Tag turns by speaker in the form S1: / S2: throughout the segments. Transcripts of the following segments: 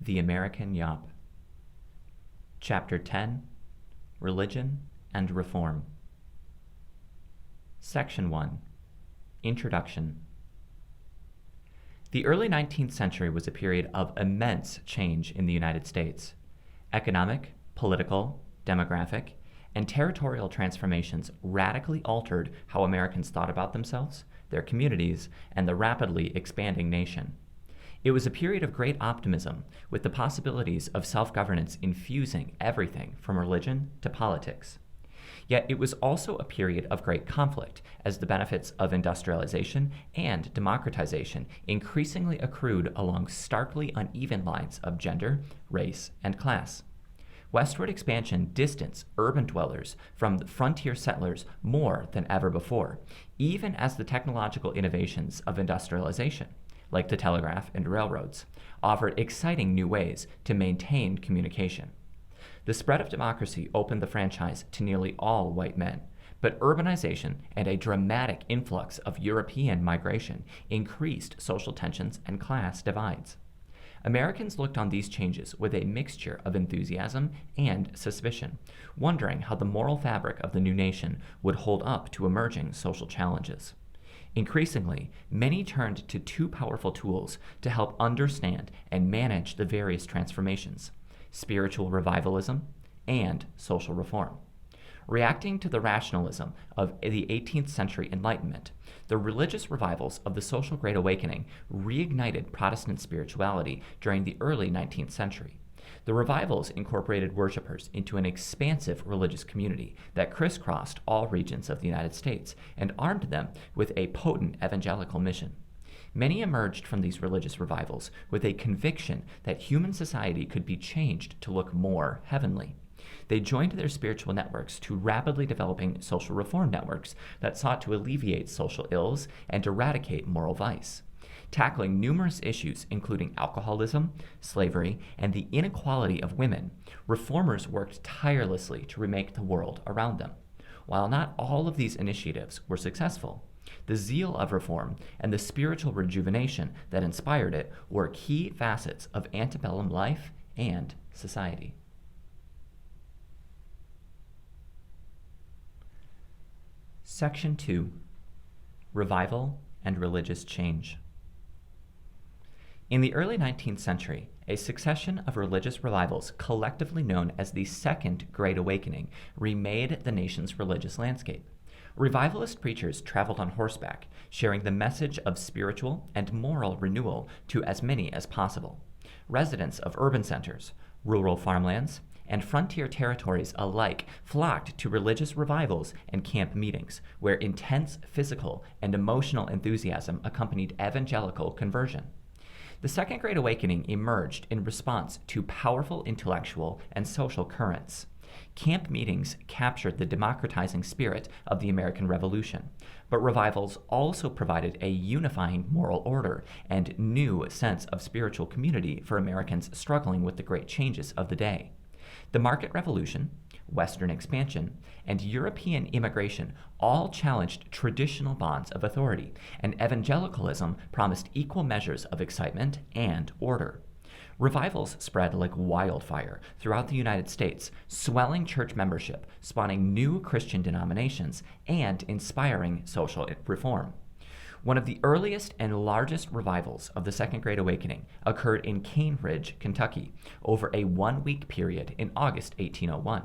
S1: The American Yawp. Chapter 10, Religion and Reform. Section 1, Introduction. The early 19th century was a period of immense change in the United States. Economic, political, demographic, and territorial transformations radically altered how Americans thought about themselves, their communities, and the rapidly expanding nation. It was a period of great optimism, with the possibilities of self-governance infusing everything from religion to politics. Yet it was also a period of great conflict, as the benefits of industrialization and democratization increasingly accrued along starkly uneven lines of gender, race, and class. Westward expansion distanced urban dwellers from the frontier settlers more than ever before, even as the technological innovations of industrialization, like the telegraph and railroads, offered exciting new ways to maintain communication. The spread of democracy opened the franchise to nearly all white men, but urbanization and a dramatic influx of European migration increased social tensions and class divides. Americans looked on these changes with a mixture of enthusiasm and suspicion, wondering how the moral fabric of the new nation would hold up to emerging social challenges. Increasingly, many turned to two powerful tools to help understand and manage the various transformations: spiritual revivalism and social reform. Reacting to the rationalism of the 18th century Enlightenment, the religious revivals of the Social Great Awakening reignited Protestant spirituality during the early 19th century. The revivals incorporated worshipers into an expansive religious community that crisscrossed all regions of the United States and armed them with a potent evangelical mission. Many emerged from these religious revivals with a conviction that human society could be changed to look more heavenly. They joined their spiritual networks to rapidly developing social reform networks that sought to alleviate social ills and eradicate moral vice. Tackling numerous issues including alcoholism, slavery, and the inequality of women, reformers worked tirelessly to remake the world around them. While not all of these initiatives were successful, the zeal of reform and the spiritual rejuvenation that inspired it were key facets of antebellum life and society. Section 2, Revival and Religious Change. In the early 19th century, a succession of religious revivals, collectively known as the Second Great Awakening, remade the nation's religious landscape. Revivalist preachers traveled on horseback, sharing the message of spiritual and moral renewal to as many as possible. Residents of urban centers, rural farmlands, and frontier territories alike flocked to religious revivals and camp meetings, where intense physical and emotional enthusiasm accompanied evangelical conversion. The Second Great Awakening emerged in response to powerful intellectual and social currents. Camp meetings captured the democratizing spirit of the American Revolution, but revivals also provided a unifying moral order and new sense of spiritual community for Americans struggling with the great changes of the day. The market revolution, Western expansion, and European immigration all challenged traditional bonds of authority, and evangelicalism promised equal measures of excitement and order. Revivals spread like wildfire throughout the United States, swelling church membership, spawning new Christian denominations, and inspiring social reform. One of the earliest and largest revivals of the Second Great Awakening occurred in Cane Ridge, Kentucky, over a one-week period in August 1801.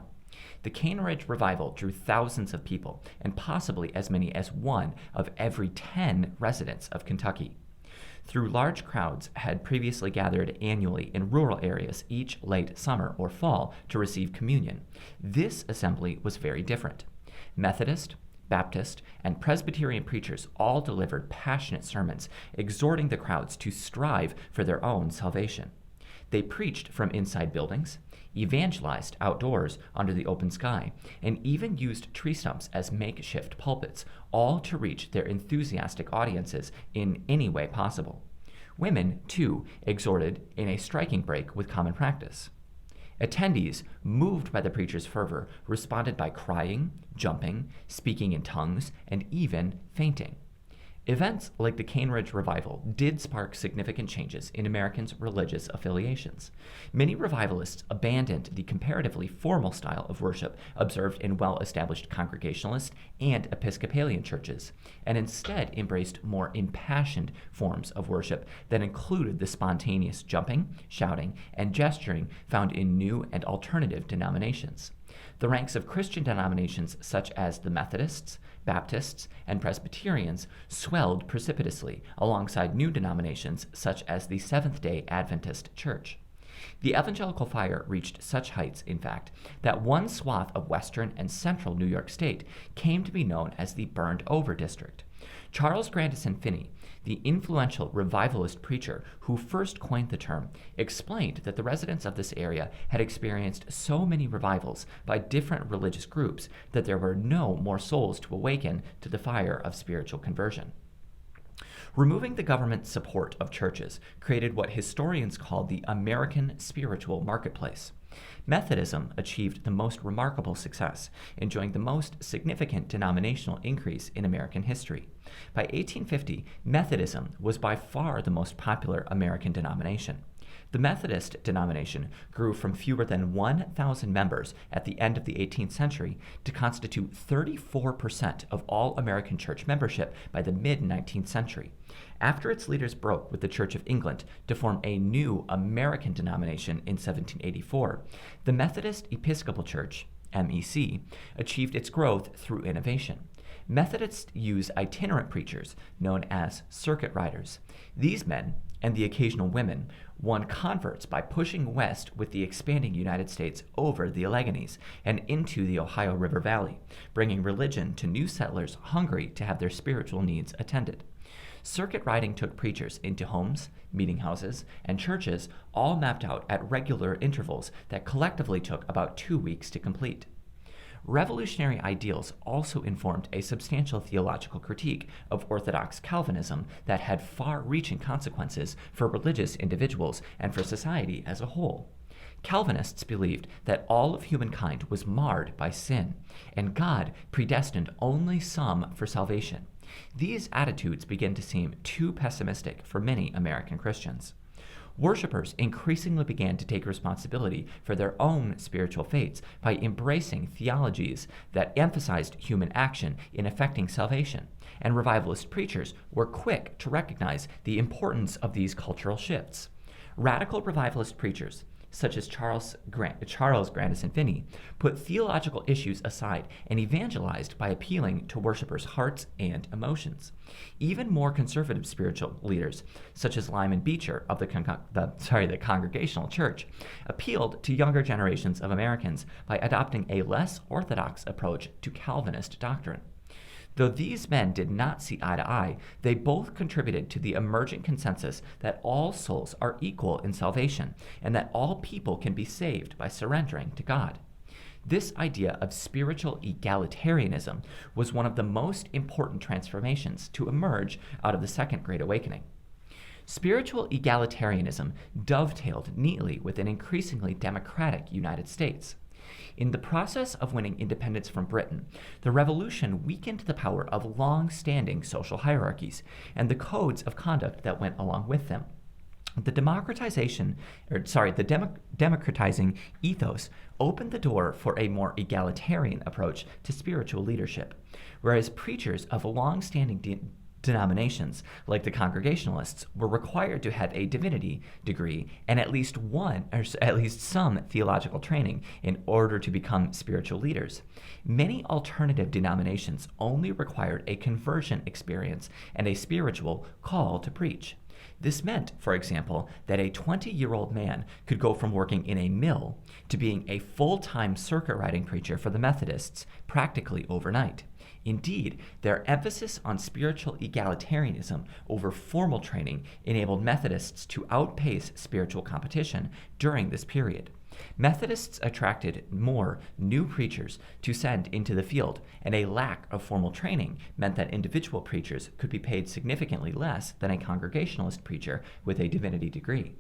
S1: The Cane Ridge revival drew thousands of people, and possibly as many as 1 of every 10 residents of Kentucky. Though large crowds had previously gathered annually in rural areas each late summer or fall to receive communion, this assembly was very different. Methodist, Baptist, and Presbyterian preachers all delivered passionate sermons, exhorting the crowds to strive for their own salvation. They preached from inside buildings, evangelized outdoors under the open sky, and even used tree stumps as makeshift pulpits, all to reach their enthusiastic audiences in any way possible. Women, too, exhorted in a striking break with common practice. Attendees, moved by the preacher's fervor, responded by crying, jumping, speaking in tongues, and even fainting. Events like the Cane Ridge Revival did spark significant changes in Americans' religious affiliations. Many revivalists abandoned the comparatively formal style of worship observed in well-established Congregationalist and Episcopalian churches, and instead embraced more impassioned forms of worship that included the spontaneous jumping, shouting, and gesturing found in new and alternative denominations. The ranks of Christian denominations such as the Methodists, Baptists, and Presbyterians swelled precipitously alongside new denominations such as the Seventh-day Adventist Church. The evangelical fire reached such heights, in fact, that one swath of western and central New York State came to be known as the Burned Over District. Charles Grandison Finney, the influential revivalist preacher who first coined the term, explained that the residents of this area had experienced so many revivals by different religious groups that there were no more souls to awaken to the fire of spiritual conversion. Removing the government support of churches created what historians call the American spiritual marketplace. Methodism achieved the most remarkable success, enjoying the most significant denominational increase in American history. By 1850, Methodism was by far the most popular American denomination. The Methodist denomination grew from fewer than 1,000 members at the end of the 18th century to constitute 34% of all American church membership by the mid-19th century. After its leaders broke with the Church of England to form a new American denomination in 1784, the Methodist Episcopal Church, MEC, achieved its growth through innovation. Methodists use itinerant preachers known as circuit riders. These men, and the occasional women, won converts by pushing west with the expanding United States over the Alleghenies and into the Ohio River Valley, bringing religion to new settlers hungry to have their spiritual needs attended. Circuit riding took preachers into homes, meeting houses, and churches, all mapped out at regular intervals that collectively took about 2 weeks to complete. Revolutionary ideals also informed a substantial theological critique of Orthodox Calvinism that had far-reaching consequences for religious individuals and for society as a whole. Calvinists believed that all of humankind was marred by sin, and God predestined only some for salvation. These attitudes began to seem too pessimistic for many American Christians. Worshippers increasingly began to take responsibility for their own spiritual fates by embracing theologies that emphasized human action in effecting salvation, and revivalist preachers were quick to recognize the importance of these cultural shifts. Radical revivalist preachers, such as Charles Grandison Finney, put theological issues aside and evangelized by appealing to worshipers' hearts and emotions. Even more conservative spiritual leaders, such as Lyman Beecher of the Congregational Church, appealed to younger generations of Americans by adopting a less orthodox approach to Calvinist doctrine. Though these men did not see eye to eye, they both contributed to the emerging consensus that all souls are equal in salvation and that all people can be saved by surrendering to God. This idea of spiritual egalitarianism was one of the most important transformations to emerge out of the Second Great Awakening. Spiritual egalitarianism dovetailed neatly with an increasingly democratic United States. In the process of winning independence from Britain, the Revolution weakened the power of long-standing social hierarchies and the codes of conduct that went along with them. The democratizing ethos opened the door for a more egalitarian approach to spiritual leadership, whereas preachers of long-standing denominations, like the Congregationalists, were required to have a divinity degree and at least some theological training in order to become spiritual leaders. Many alternative denominations only required a conversion experience and a spiritual call to preach. This meant, for example, that a 20-year-old man could go from working in a mill to being a full-time circuit riding preacher for the Methodists practically overnight. Indeed, their emphasis on spiritual egalitarianism over formal training enabled Methodists to outpace spiritual competition during this period. Methodists attracted more new preachers to send into the field, and a lack of formal training meant that individual preachers could be paid significantly less than a Congregationalist preacher with a divinity degree.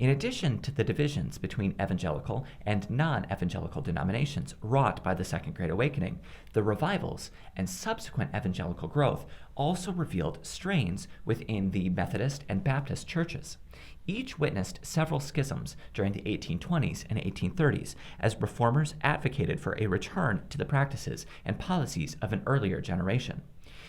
S1: In addition to the divisions between evangelical and non-evangelical denominations wrought by the Second Great Awakening, the revivals and subsequent evangelical growth also revealed strains within the Methodist and Baptist churches. Each witnessed several schisms during the 1820s and 1830s as reformers advocated for a return to the practices and policies of an earlier generation.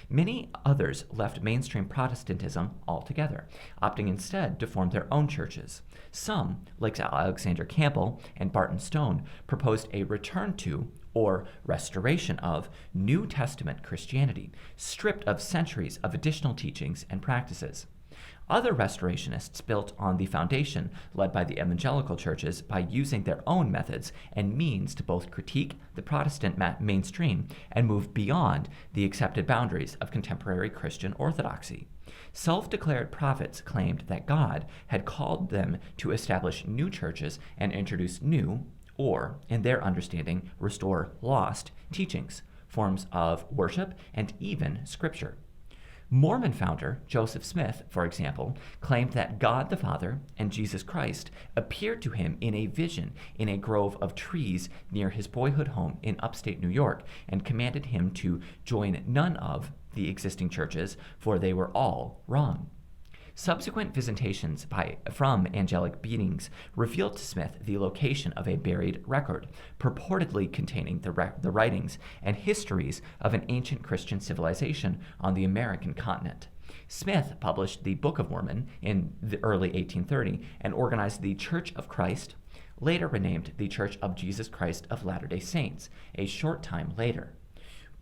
S1: Many others left mainstream Protestantism altogether, opting instead to form their own churches. Some, like Alexander Campbell and Barton Stone, proposed a return to, or restoration of, New Testament Christianity, stripped of centuries of additional teachings and practices. Other restorationists built on the foundation led by the evangelical churches by using their own methods and means to both critique the Protestant mainstream and move beyond the accepted boundaries of contemporary Christian orthodoxy. Self-declared prophets claimed that God had called them to establish new churches and introduce new, or, in their understanding, restore lost teachings, forms of worship, and even scripture. Mormon founder Joseph Smith, for example, claimed that God the Father and Jesus Christ appeared to him in a vision in a grove of trees near his boyhood home in upstate New York and commanded him to join none of the existing churches, for they were all wrong. Subsequent visitations from angelic beings revealed to Smith the location of a buried record, purportedly containing the writings and histories of an ancient Christian civilization on the American continent. Smith published the Book of Mormon in the early 1830 and organized the Church of Christ, later renamed the Church of Jesus Christ of Latter-day Saints, a short time later.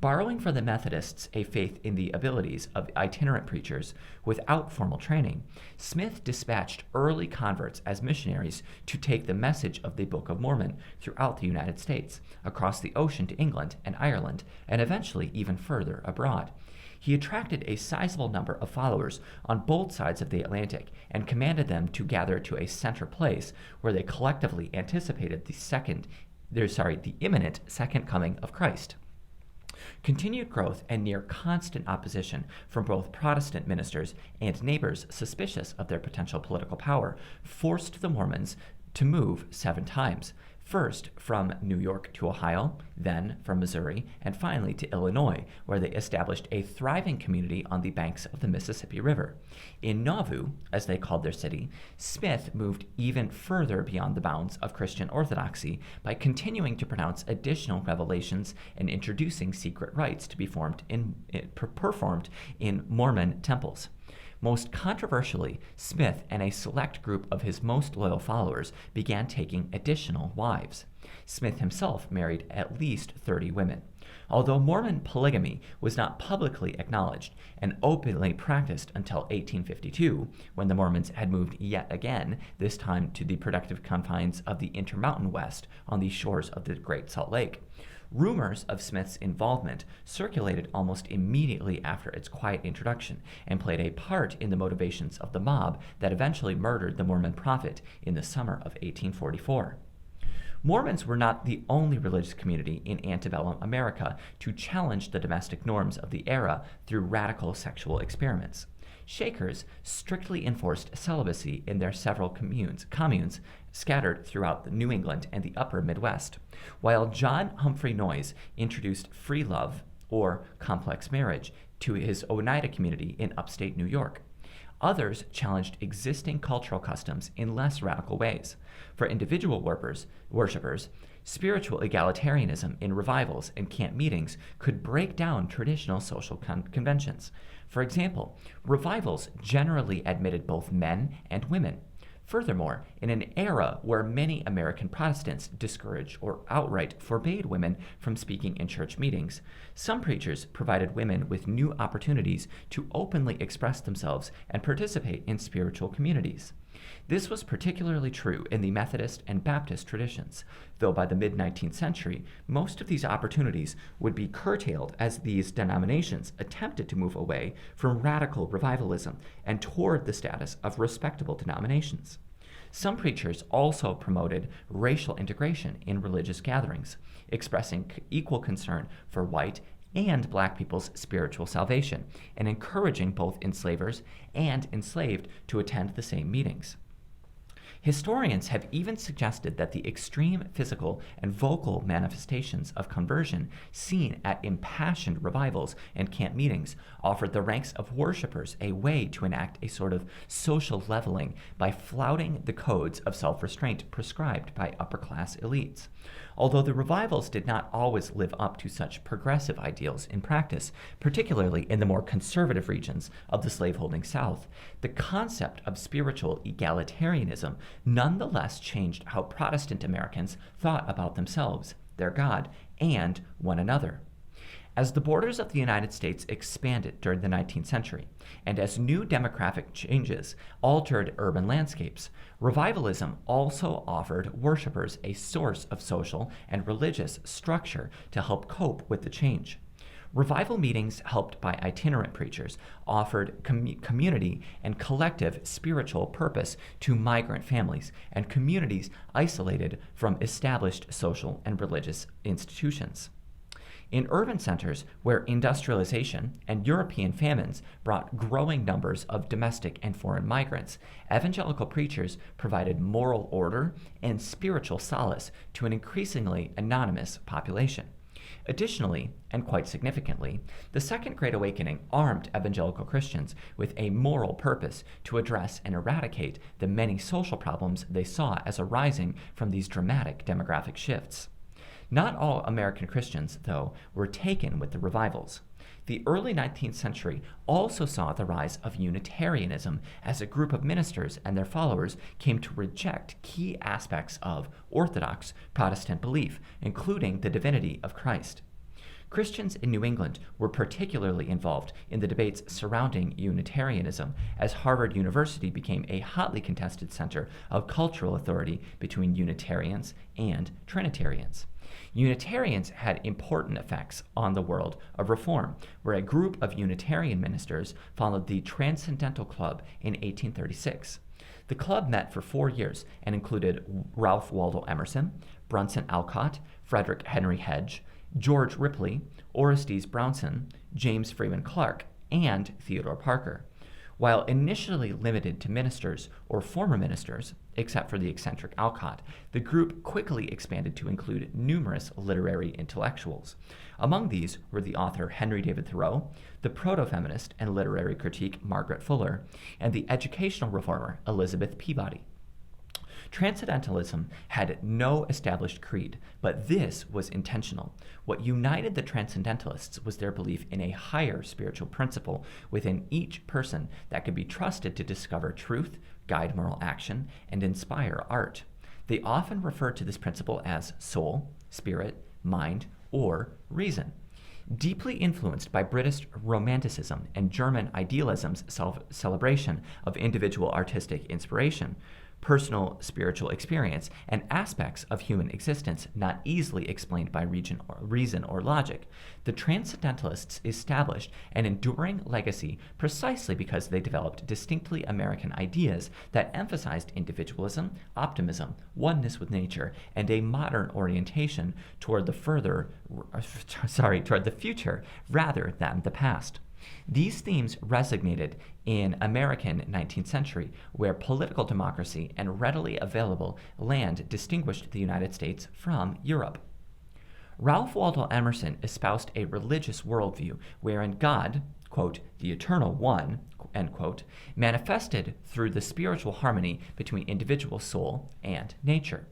S1: Borrowing from the Methodists a faith in the abilities of itinerant preachers without formal training, Smith dispatched early converts as missionaries to take the message of the Book of Mormon throughout the United States, across the ocean to England and Ireland, and eventually even further abroad. He attracted a sizable number of followers on both sides of the Atlantic and commanded them to gather to a center place where they collectively anticipated the imminent second coming of Christ. Continued growth and near constant opposition from both Protestant ministers and neighbors suspicious of their potential political power forced the Mormons to move 7 times, first from New York to Ohio, then from Missouri, and finally to Illinois, where they established a thriving community on the banks of the Mississippi River. In Nauvoo, as they called their city, Smith moved even further beyond the bounds of Christian orthodoxy by continuing to pronounce additional revelations and introducing secret rites to be performed in Mormon temples. Most controversially, Smith and a select group of his most loyal followers began taking additional wives. Smith himself married at least 30 women. Although Mormon polygamy was not publicly acknowledged and openly practiced until 1852, when the Mormons had moved yet again, this time to the productive confines of the Intermountain West on the shores of the Great Salt Lake, rumors of Smith's involvement circulated almost immediately after its quiet introduction and played a part in the motivations of the mob that eventually murdered the Mormon prophet in the summer of 1844. Mormons were not the only religious community in antebellum America to challenge the domestic norms of the era through radical sexual experiments. Shakers strictly enforced celibacy in their several communes scattered throughout the New England and the upper Midwest, while John Humphrey Noyes introduced free love, or complex marriage, to his Oneida community in upstate New York. Others challenged existing cultural customs in less radical ways. For individual worshippers, spiritual egalitarianism in revivals and camp meetings could break down traditional social conventions. For example, revivals generally admitted both men and women. Furthermore, in an era where many American Protestants discouraged or outright forbade women from speaking in church meetings, some preachers provided women with new opportunities to openly express themselves and participate in spiritual communities. This was particularly true in the Methodist and Baptist traditions, though by the mid-19th century, most of these opportunities would be curtailed as these denominations attempted to move away from radical revivalism and toward the status of respectable denominations. Some preachers also promoted racial integration in religious gatherings, expressing equal concern for white and black people's spiritual salvation, and encouraging both enslavers and enslaved to attend the same meetings. Historians have even suggested that the extreme physical and vocal manifestations of conversion seen at impassioned revivals and camp meetings offered the ranks of worshipers a way to enact a sort of social leveling by flouting the codes of self-restraint prescribed by upper-class elites. Although the revivals did not always live up to such progressive ideals in practice, particularly in the more conservative regions of the slaveholding South, the concept of spiritual egalitarianism nonetheless changed how Protestant Americans thought about themselves, their God, and one another. As the borders of the United States expanded during the 19th century, and as new demographic changes altered urban landscapes, revivalism also offered worshipers a source of social and religious structure to help cope with the change. Revival meetings, helped by itinerant preachers, offered community and collective spiritual purpose to migrant families and communities isolated from established social and religious institutions. In urban centers where industrialization and European famines brought growing numbers of domestic and foreign migrants, evangelical preachers provided moral order and spiritual solace to an increasingly anonymous population. Additionally, and quite significantly, the Second Great Awakening armed evangelical Christians with a moral purpose to address and eradicate the many social problems they saw as arising from these dramatic demographic shifts. Not all American Christians, though, were taken with the revivals. The early 19th century also saw the rise of Unitarianism as a group of ministers and their followers came to reject key aspects of Orthodox Protestant belief, including the divinity of Christ. Christians in New England were particularly involved in the debates surrounding Unitarianism, as Harvard University became a hotly contested center of cultural authority between Unitarians and Trinitarians. Unitarians had important effects on the world of reform, where a group of Unitarian ministers founded the Transcendental Club in 1836. The club met for 4 years and included Ralph Waldo Emerson, Brunson Alcott, Frederick Henry Hedge, George Ripley, Orestes Brownson, James Freeman Clarke, and Theodore Parker. While initially limited to ministers or former ministers, except for the eccentric Alcott, the group quickly expanded to include numerous literary intellectuals. Among these were the author Henry David Thoreau, the proto-feminist and literary critique Margaret Fuller, and the educational reformer Elizabeth Peabody. Transcendentalism had no established creed, but this was intentional. What united the Transcendentalists was their belief in a higher spiritual principle within each person that could be trusted to discover truth, guide moral action, and inspire art. They often referred to this principle as soul, spirit, mind, or reason. Deeply influenced by British Romanticism and German idealism's celebration of individual artistic inspiration, personal spiritual experience, and aspects of human existence not easily explained by reason or logic, the Transcendentalists established an enduring legacy precisely because they developed distinctly American ideas that emphasized individualism, optimism, oneness with nature, and a modern orientation toward the future rather than the past. These themes resonated in American 19th century, where political democracy and readily available land distinguished the United States from Europe. Ralph Waldo Emerson espoused a religious worldview wherein God, quote, the eternal one, end quote, manifested through the spiritual harmony between individual soul and nature.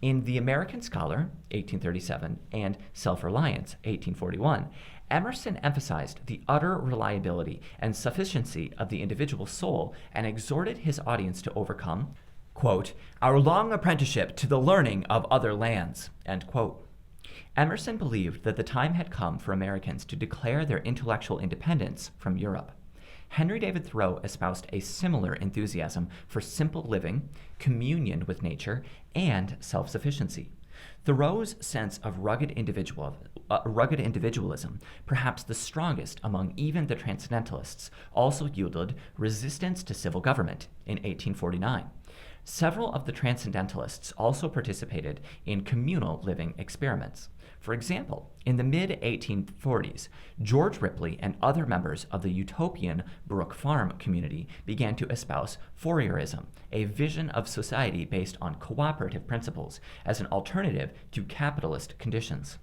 S1: In The American Scholar, 1837, and Self-Reliance, 1841, Emerson emphasized the utter reliability and sufficiency of the individual soul and exhorted his audience to overcome, quote, our long apprenticeship to the learning of other lands, end quote. Emerson believed that the time had come for Americans to declare their intellectual independence from Europe. Henry David Thoreau espoused a similar enthusiasm for simple living, communion with nature, and self-sufficiency. Thoreau's sense of rugged individualism, perhaps the strongest among even the Transcendentalists, also yielded resistance to civil government in 1849. Several of the transcendentalists also participated in communal living experiments. For example, in the mid-1840s, George Ripley and other members of the utopian Brook Farm community began to espouse Fourierism, a vision of society based on cooperative principles as an alternative to capitalist conditions.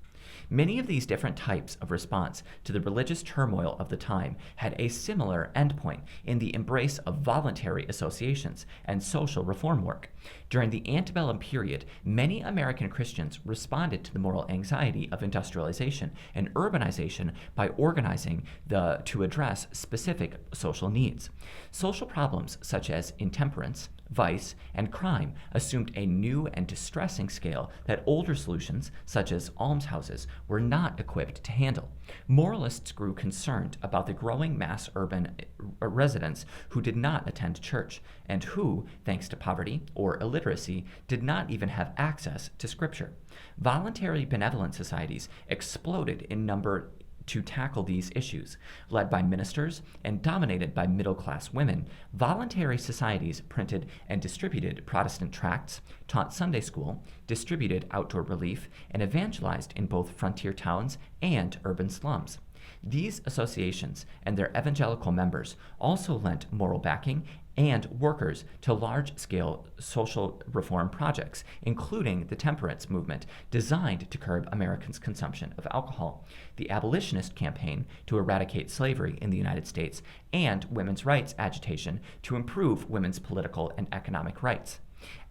S1: Many of these different types of response to the religious turmoil of the time had a similar endpoint in the embrace of voluntary associations and social reform work. During the Antebellum period, many American Christians responded to the moral anxiety of industrialization and urbanization by organizing to address specific social needs. Social problems such as intemperance, vice, and crime assumed a new and distressing scale that older solutions, such as almshouses, were not equipped to handle. Moralists grew concerned about the growing mass urban residents who did not attend church, and who, thanks to poverty or illiteracy, did not even have access to Scripture. Voluntary benevolent societies exploded in number to tackle these issues. Led by ministers and dominated by middle-class women, voluntary societies printed and distributed Protestant tracts, taught Sunday school, distributed outdoor relief, and evangelized in both frontier towns and urban slums. These associations and their evangelical members also lent moral backing and workers to large-scale social reform projects, including the temperance movement designed to curb Americans' consumption of alcohol, the abolitionist campaign to eradicate slavery in the United States, and women's rights agitation to improve women's political and economic rights.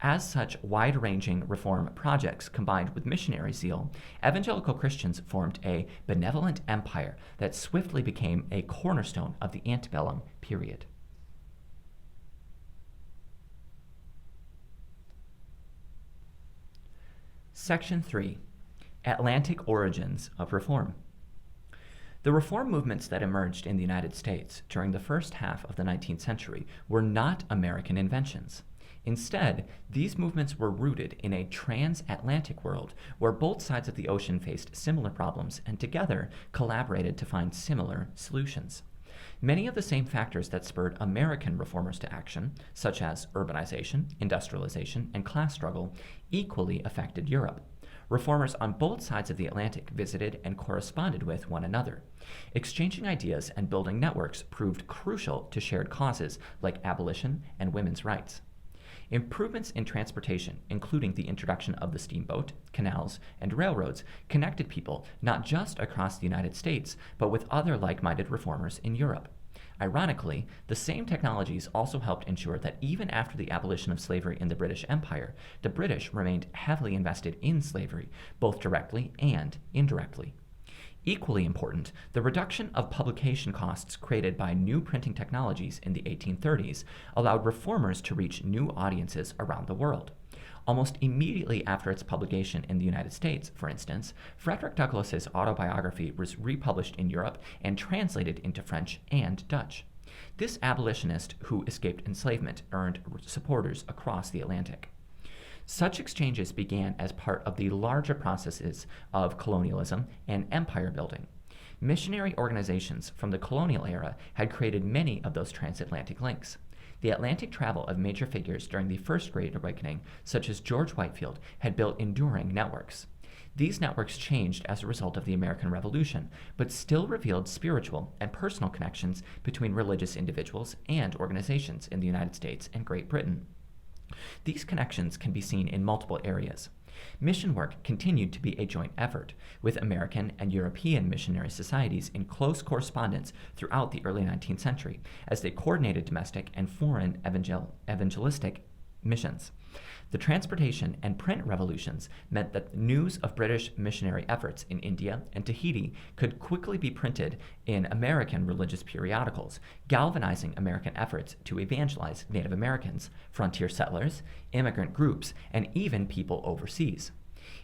S1: As such wide-ranging reform projects combined with missionary zeal, evangelical Christians formed a benevolent empire that swiftly became a cornerstone of the antebellum period. Section 3. Atlantic Origins of Reform. The reform movements that emerged in the United States during the first half of the 19th century were not American inventions. Instead, these movements were rooted in a transatlantic world where both sides of the ocean faced similar problems and together collaborated to find similar solutions. Many of the same factors that spurred American reformers to action, such as urbanization, industrialization, and class struggle, equally affected Europe. Reformers on both sides of the Atlantic visited and corresponded with one another. Exchanging ideas and building networks proved crucial to shared causes like abolition and women's rights. Improvements in transportation, including the introduction of the steamboat, canals, and railroads, connected people not just across the United States, but with other like-minded reformers in Europe. Ironically, the same technologies also helped ensure that even after the abolition of slavery in the British Empire, the British remained heavily invested in slavery, both directly and indirectly. Equally important, the reduction of publication costs created by new printing technologies in the 1830s allowed reformers to reach new audiences around the world. Almost immediately after its publication in the United States, for instance, Frederick Douglass's autobiography was republished in Europe and translated into French and Dutch. This abolitionist who escaped enslavement earned supporters across the Atlantic. Such exchanges began as part of the larger processes of colonialism and empire building. Missionary organizations from the colonial era had created many of those transatlantic links. The Atlantic travel of major figures during the First Great Awakening, such as George Whitefield, had built enduring networks. These networks changed as a result of the American Revolution, but still revealed spiritual and personal connections between religious individuals and organizations in the United States and Great Britain. These connections can be seen in multiple areas. Mission work continued to be a joint effort, with American and European missionary societies in close correspondence throughout the early 19th century, as they coordinated domestic and foreign evangelistic missions. The transportation and print revolutions meant that news of British missionary efforts in India and Tahiti could quickly be printed in American religious periodicals, galvanizing American efforts to evangelize Native Americans, frontier settlers, immigrant groups, and even people overseas.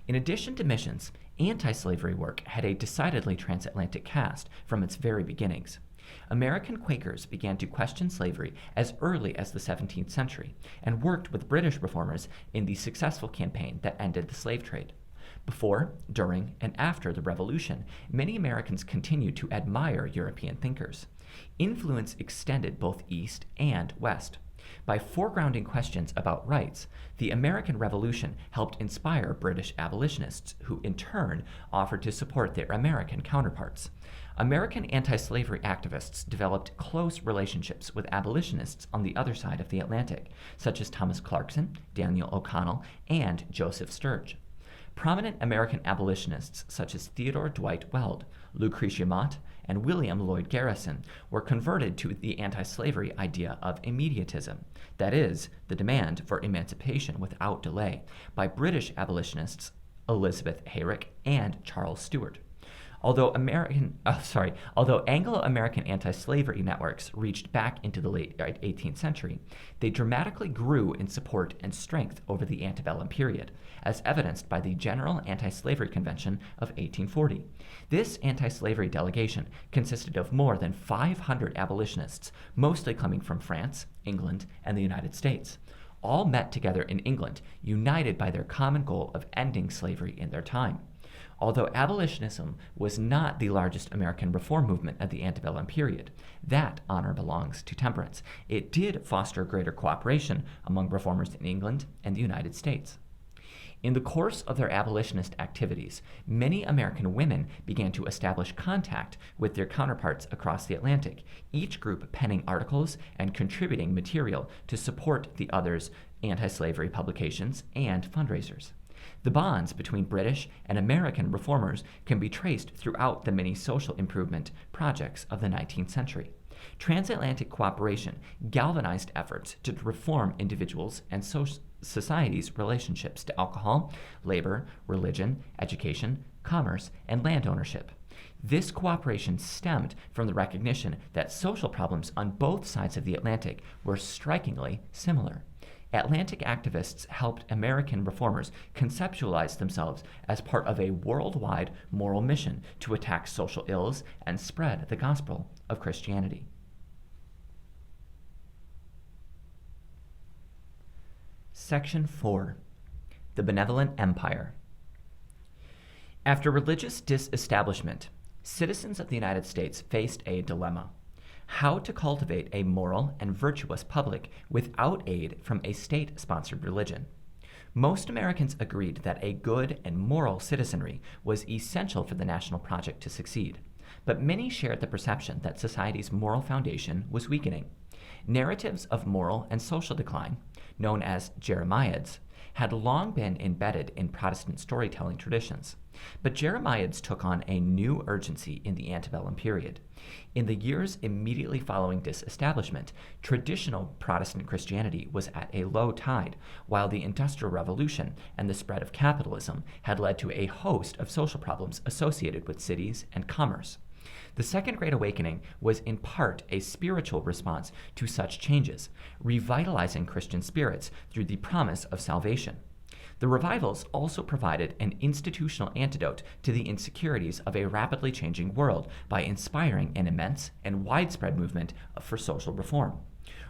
S1: In addition to missions, anti-slavery work had a decidedly transatlantic cast from its very beginnings. American Quakers began to question slavery as early as the 17th century and worked with British reformers in the successful campaign that ended the slave trade. Before, during, and after the Revolution, many Americans continued to admire European thinkers. Influence extended both east and west. By foregrounding questions about rights, the American Revolution helped inspire British abolitionists, who in turn offered to support their American counterparts. American anti-slavery activists developed close relationships with abolitionists on the other side of the Atlantic, such as Thomas Clarkson, Daniel O'Connell, and Joseph Sturge. Prominent American abolitionists such as Theodore Dwight Weld, Lucretia Mott, and William Lloyd Garrison were converted to the anti-slavery idea of immediatism, that is, the demand for emancipation without delay, by British abolitionists Elizabeth Hayrick and Charles Stewart. Although Anglo-American anti-slavery networks reached back into the late 18th century, they dramatically grew in support and strength over the antebellum period, as evidenced by the General Anti-Slavery Convention of 1840. This anti-slavery delegation consisted of more than 500 abolitionists, mostly coming from France, England, and the United States. All met together in England, united by their common goal of ending slavery in their time. Although abolitionism was not the largest American reform movement of the antebellum period, that honor belongs to temperance. It did foster greater cooperation among reformers in England and the United States. In the course of their abolitionist activities, many American women began to establish contact with their counterparts across the Atlantic, each group penning articles and contributing material to support the other's anti-slavery publications and fundraisers. The bonds between British and American reformers can be traced throughout the many social improvement projects of the 19th century. Transatlantic cooperation galvanized efforts to reform individuals and society's relationships to alcohol, labor, religion, education, commerce, and land ownership. This cooperation stemmed from the recognition that social problems on both sides of the Atlantic were strikingly similar. Atlantic activists helped American reformers conceptualize themselves as part of a worldwide moral mission to attack social ills and spread the gospel of Christianity. Section 4. The Benevolent Empire. After religious disestablishment, citizens of the United States faced a dilemma: how to cultivate a moral and virtuous public without aid from a state-sponsored religion. Most Americans agreed that a good and moral citizenry was essential for the national project to succeed, but many shared the perception that society's moral foundation was weakening. Narratives of moral and social decline, known as Jeremiads, had long been embedded in Protestant storytelling traditions, but Jeremiads took on a new urgency in the antebellum period. In the years immediately following disestablishment, traditional Protestant Christianity was at a low tide, while the Industrial Revolution and the spread of capitalism had led to a host of social problems associated with cities and commerce. The Second Great Awakening was in part a spiritual response to such changes, revitalizing Christian spirits through the promise of salvation. The revivals also provided an institutional antidote to the insecurities of a rapidly changing world by inspiring an immense and widespread movement for social reform.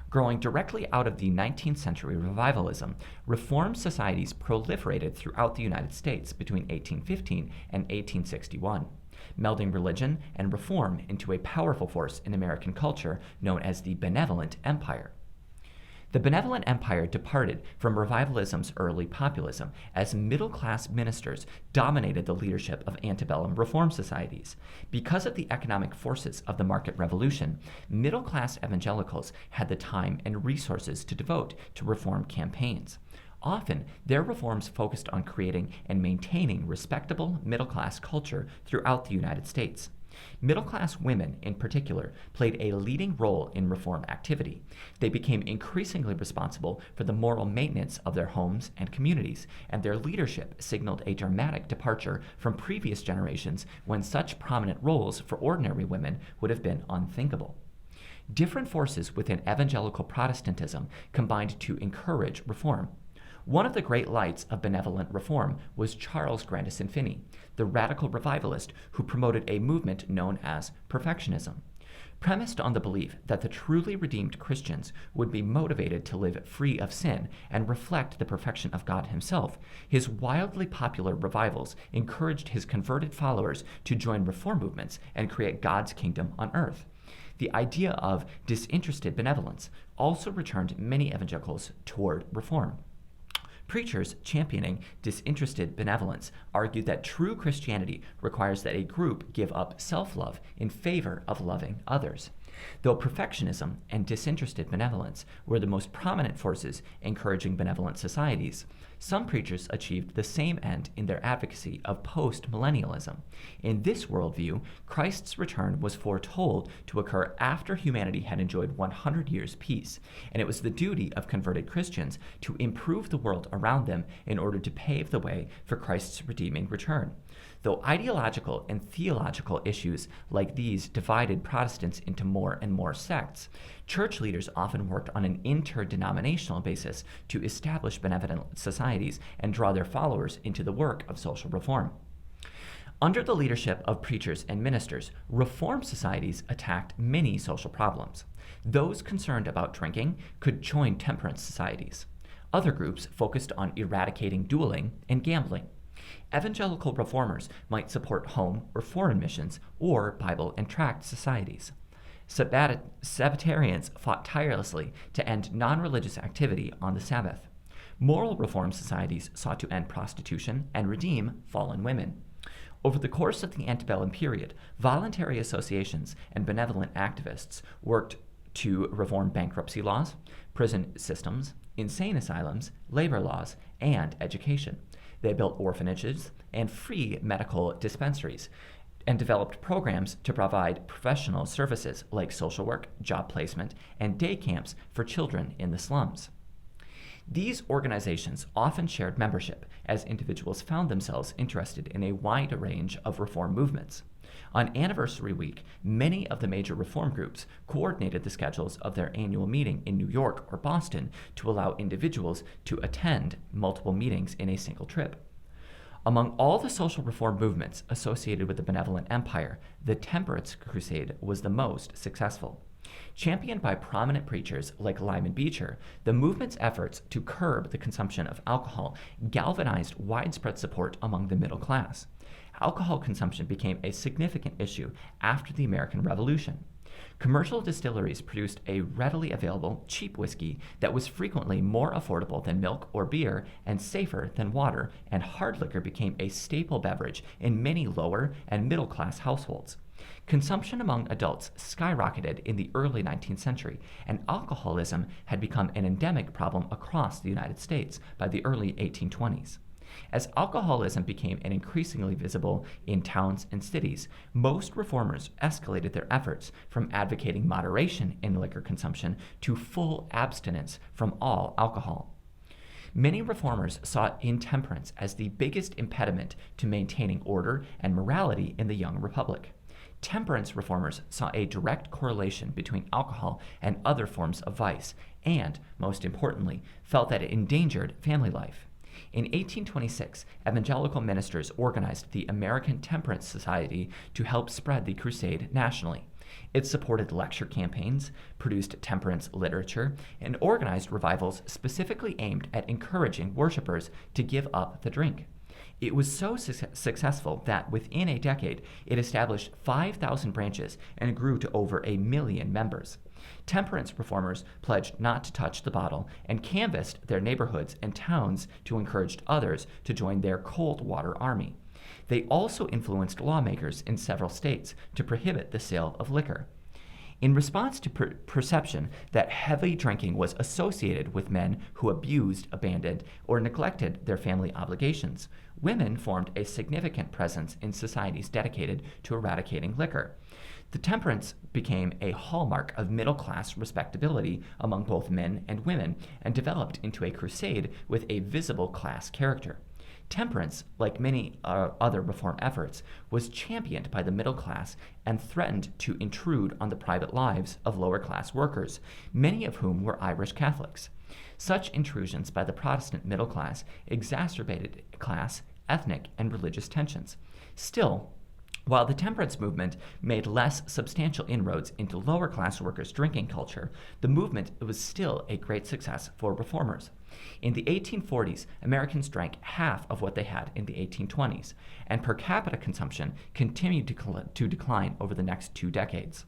S1: Growing directly out of the 19th century revivalism, reform societies proliferated throughout the United States between 1815 and 1861. Melding religion and reform into a powerful force in American culture known as the Benevolent Empire. The Benevolent Empire departed from revivalism's early populism as middle-class ministers dominated the leadership of antebellum reform societies. Because of the economic forces of the market revolution, middle-class evangelicals had the time and resources to devote to reform campaigns. Often, their reforms focused on creating and maintaining respectable middle-class culture throughout the United States. Middle-class women, in particular, played a leading role in reform activity. They became increasingly responsible for the moral maintenance of their homes and communities, and their leadership signaled a dramatic departure from previous generations when such prominent roles for ordinary women would have been unthinkable. Different forces within evangelical Protestantism combined to encourage reform. One of the great lights of benevolent reform was Charles Grandison Finney, the radical revivalist who promoted a movement known as perfectionism. Premised on the belief that the truly redeemed Christians would be motivated to live free of sin and reflect the perfection of God himself, his wildly popular revivals encouraged his converted followers to join reform movements and create God's kingdom on earth. The idea of disinterested benevolence also returned many evangelicals toward reform. Preachers championing disinterested benevolence argued that true Christianity requires that a group give up self-love in favor of loving others. Though perfectionism and disinterested benevolence were the most prominent forces encouraging benevolent societies, some preachers achieved the same end in their advocacy of post-millennialism. In this worldview, Christ's return was foretold to occur after humanity had enjoyed 100 years' peace, and it was the duty of converted Christians to improve the world around them in order to pave the way for Christ's redeeming return. Though ideological and theological issues like these divided Protestants into more and more sects, church leaders often worked on an interdenominational basis to establish benevolent societies and draw their followers into the work of social reform. Under the leadership of preachers and ministers, reform societies attacked many social problems. Those concerned about drinking could join temperance societies. Other groups focused on eradicating dueling and gambling. Evangelical reformers might support home or foreign missions or Bible and tract societies. Sabbatarians fought tirelessly to end non-religious activity on the Sabbath. Moral reform societies sought to end prostitution and redeem fallen women. Over the course of the Antebellum period, voluntary associations and benevolent activists worked to reform bankruptcy laws, prison systems, insane asylums, labor laws, and education. They built orphanages and free medical dispensaries and developed programs to provide professional services like social work, job placement, and day camps for children in the slums. These organizations often shared membership as individuals found themselves interested in a wide range of reform movements. On Anniversary Week, many of the major reform groups coordinated the schedules of their annual meeting in New York or Boston to allow individuals to attend multiple meetings in a single trip. Among all the social reform movements associated with the Benevolent Empire, the Temperance Crusade was the most successful. Championed by prominent preachers like Lyman Beecher, the movement's efforts to curb the consumption of alcohol galvanized widespread support among the middle class. Alcohol consumption became a significant issue after the American Revolution. Commercial distilleries produced a readily available, cheap whiskey that was frequently more affordable than milk or beer and safer than water, and hard liquor became a staple beverage in many lower and middle class households. Consumption among adults skyrocketed in the early 19th century, and alcoholism had become an endemic problem across the United States by the early 1820s. As alcoholism became increasingly visible in towns and cities, most reformers escalated their efforts from advocating moderation in liquor consumption to full abstinence from all alcohol. Many reformers saw intemperance as the biggest impediment to maintaining order and morality in the young republic. Temperance reformers saw a direct correlation between alcohol and other forms of vice, and, most importantly, felt that it endangered family life. In 1826, evangelical ministers organized the American Temperance Society to help spread the crusade nationally. It supported lecture campaigns, produced temperance literature, and organized revivals specifically aimed at encouraging worshipers to give up the drink. It was so successful that within a decade, it established 5,000 branches and grew to over 1 million members. Temperance reformers pledged not to touch the bottle and canvassed their neighborhoods and towns to encourage others to join their cold water army. They also influenced lawmakers in several states to prohibit the sale of liquor. In response to perception that heavy drinking was associated with men who abused, abandoned, or neglected their family obligations, women formed a significant presence in societies dedicated to eradicating liquor. The temperance became a hallmark of middle-class respectability among both men and women and developed into a crusade with a visible class character. Temperance, like many other reform efforts, was championed by the middle class and threatened to intrude on the private lives of lower-class workers, many of whom were Irish Catholics. Such intrusions by the Protestant middle class exacerbated class, ethnic, and religious tensions. Still, while the temperance movement made less substantial inroads into lower-class workers' drinking culture, the movement was still a great success for reformers. In the 1840s, Americans drank half of what they had in the 1820s, and per capita consumption continued to decline over the next 2 decades.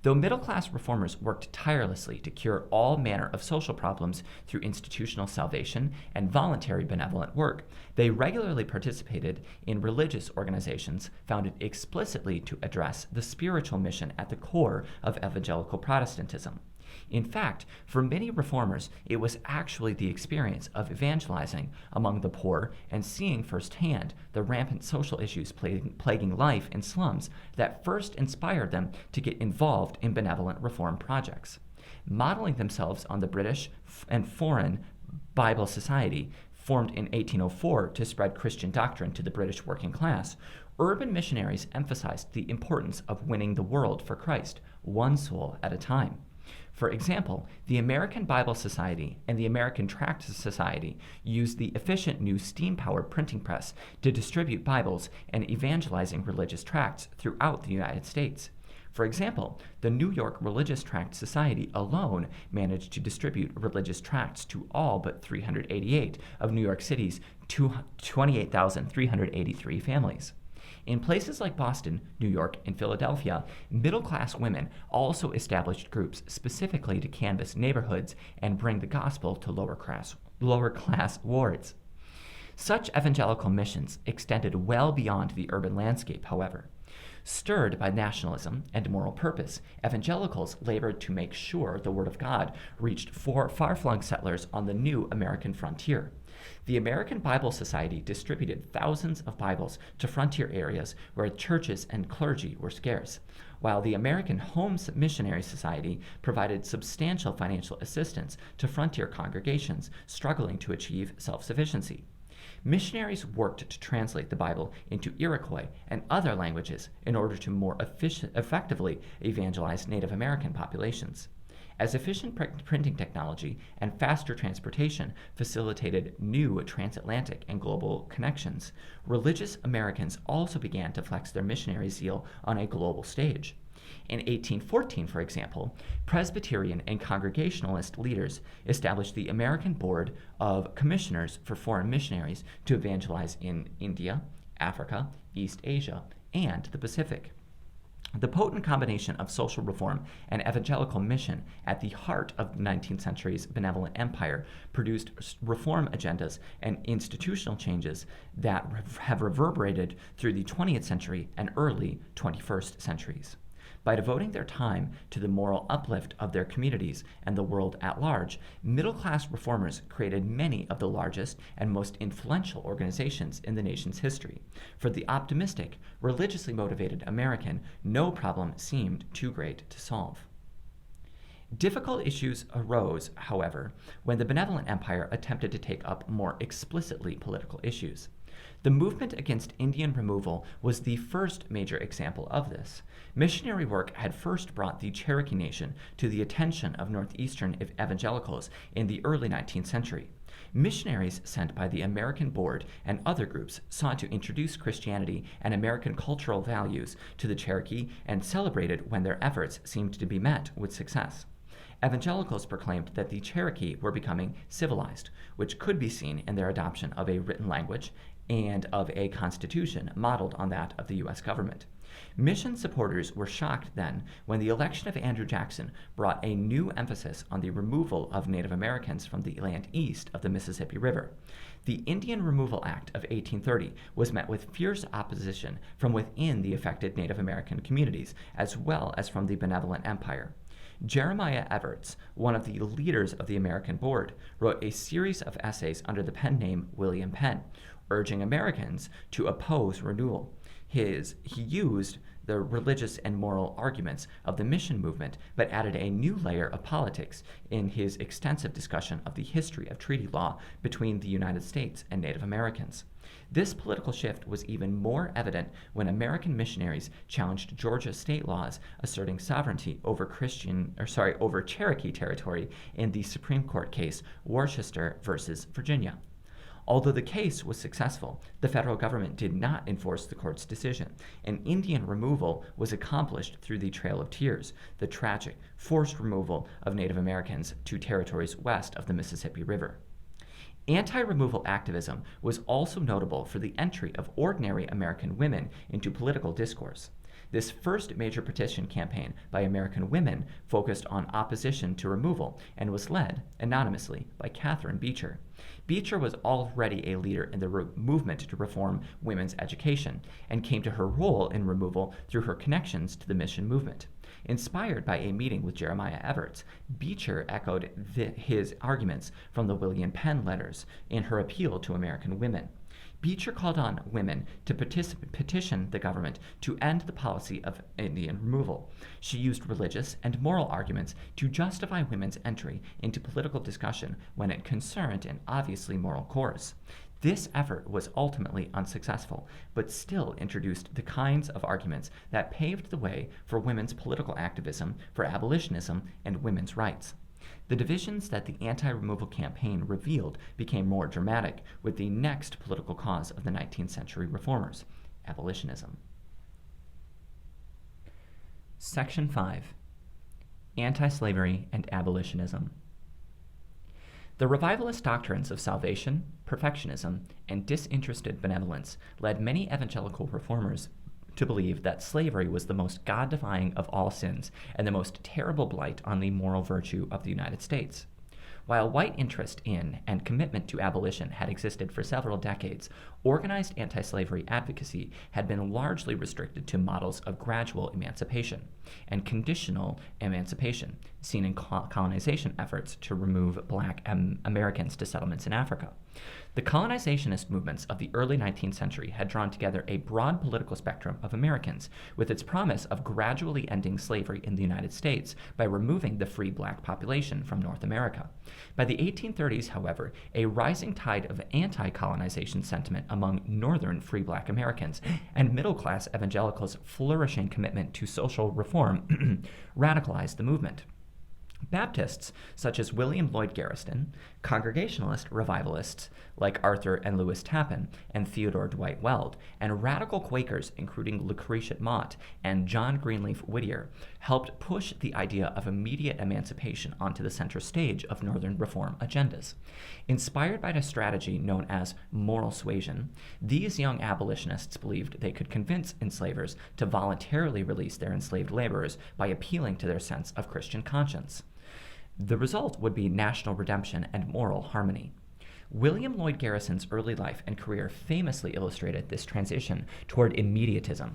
S1: Though middle-class reformers worked tirelessly to cure all manner of social problems through institutional salvation and voluntary benevolent work, they regularly participated in religious organizations founded explicitly to address the spiritual mission at the core of evangelical Protestantism. In fact, for many reformers, it was actually the experience of evangelizing among the poor and seeing firsthand the rampant social issues plaguing life in slums that first inspired them to get involved in benevolent reform projects. Modeling themselves on the British and Foreign Bible Society, formed in 1804 to spread Christian doctrine to the British working class, urban missionaries emphasized the importance of winning the world for Christ, one soul at a time. For example, the American Bible Society and the American Tract Society used the efficient new steam-powered printing press to distribute Bibles and evangelizing religious tracts throughout the United States. For example, the New York Religious Tract Society alone managed to distribute religious tracts to all but 388 of New York City's 28,383 families. In places like Boston, New York, and Philadelphia, middle-class women also established groups specifically to canvass neighborhoods and bring the gospel to lower-class wards. Such evangelical missions extended well beyond the urban landscape, however. Stirred by nationalism and moral purpose, evangelicals labored to make sure the Word of God reached far-flung settlers on the new American frontier. The American Bible Society distributed thousands of Bibles to frontier areas where churches and clergy were scarce, while the American Home Missionary Society provided substantial financial assistance to frontier congregations struggling to achieve self-sufficiency. Missionaries worked to translate the Bible into Iroquois and other languages in order to more effectively evangelize Native American populations. As efficient printing technology and faster transportation facilitated new transatlantic and global connections, religious Americans also began to flex their missionary zeal on a global stage. In 1814, for example, Presbyterian and Congregationalist leaders established the American Board of Commissioners for Foreign Missionaries to evangelize in India, Africa, East Asia, and the Pacific. The potent combination of social reform and evangelical mission at the heart of the 19th century's benevolent empire produced reform agendas and institutional changes that have reverberated through the 20th century and early 21st centuries. By devoting their time to the moral uplift of their communities and the world at large, middle-class reformers created many of the largest and most influential organizations in the nation's history. For the optimistic, religiously motivated American, no problem seemed too great to solve. Difficult issues arose, however, when the benevolent empire attempted to take up more explicitly political issues. The movement against Indian removal was the first major example of this. Missionary work had first brought the Cherokee Nation to the attention of northeastern evangelicals in the early 19th century. Missionaries sent by the American Board and other groups sought to introduce Christianity and American cultural values to the Cherokee and celebrated when their efforts seemed to be met with success. Evangelicals proclaimed that the Cherokee were becoming civilized, which could be seen in their adoption of a written language and of a constitution modeled on that of the U.S. government. Mission supporters were shocked then when the election of Andrew Jackson brought a new emphasis on the removal of Native Americans from the land east of the Mississippi River. The Indian Removal Act of 1830 was met with fierce opposition from within the affected Native American communities, as well as from the benevolent empire. Jeremiah Evarts, one of the leaders of the American Board, wrote a series of essays under the pen name William Penn, urging Americans to oppose renewal. He used the religious and moral arguments of the mission movement, but added a new layer of politics in his extensive discussion of the history of treaty law between the United States and Native Americans. This political shift was even more evident when American missionaries challenged Georgia state laws asserting sovereignty over Cherokee territory in the Supreme Court case Worcester versus Virginia. Although the case was successful, the federal government did not enforce the court's decision, and Indian removal was accomplished through the Trail of Tears, the tragic, forced removal of Native Americans to territories west of the Mississippi River. Anti-removal activism was also notable for the entry of ordinary American women into political discourse. This first major petition campaign by American women focused on opposition to removal and was led, anonymously, by Catherine Beecher. Beecher was already a leader in the movement to reform women's education and came to her role in removal through her connections to the mission movement. Inspired by a meeting with Jeremiah Evarts, Beecher echoed his arguments from the William Penn letters in her appeal to American women. Beecher called on women to petition the government to end the policy of Indian removal. She used religious and moral arguments to justify women's entry into political discussion when it concerned an obviously moral cause. This effort was ultimately unsuccessful, but still introduced the kinds of arguments that paved the way for women's political activism for abolitionism and women's rights. The divisions that the anti-removal campaign revealed became more dramatic with the next political cause of the 19th century reformers, abolitionism. Section 5. Anti-slavery and abolitionism. The revivalist doctrines of salvation, perfectionism, and disinterested benevolence led many evangelical reformers to believe that slavery was the most God-defying of all sins and the most terrible blight on the moral virtue of the United States. While white interest in and commitment to abolition had existed for several decades, organized anti-slavery advocacy had been largely restricted to models of gradual emancipation and conditional emancipation, seen in colonization efforts to remove black Americans to settlements in Africa. The colonizationist movements of the early 19th century had drawn together a broad political spectrum of Americans, with its promise of gradually ending slavery in the United States by removing the free black population from North America. By the 1830s, however, a rising tide of anti-colonization sentiment among northern free black Americans and middle-class evangelicals' flourishing commitment to social reform radicalized the movement. Baptists, such as William Lloyd Garrison, Congregationalist revivalists like Arthur and Lewis Tappan and Theodore Dwight Weld, and radical Quakers, including Lucretia Mott and John Greenleaf Whittier, helped push the idea of immediate emancipation onto the center stage of Northern reform agendas. Inspired by a strategy known as moral suasion, these young abolitionists believed they could convince enslavers to voluntarily release their enslaved laborers by appealing to their sense of Christian conscience. The result would be national redemption and moral harmony. William Lloyd Garrison's early life and career famously illustrated this transition toward immediatism.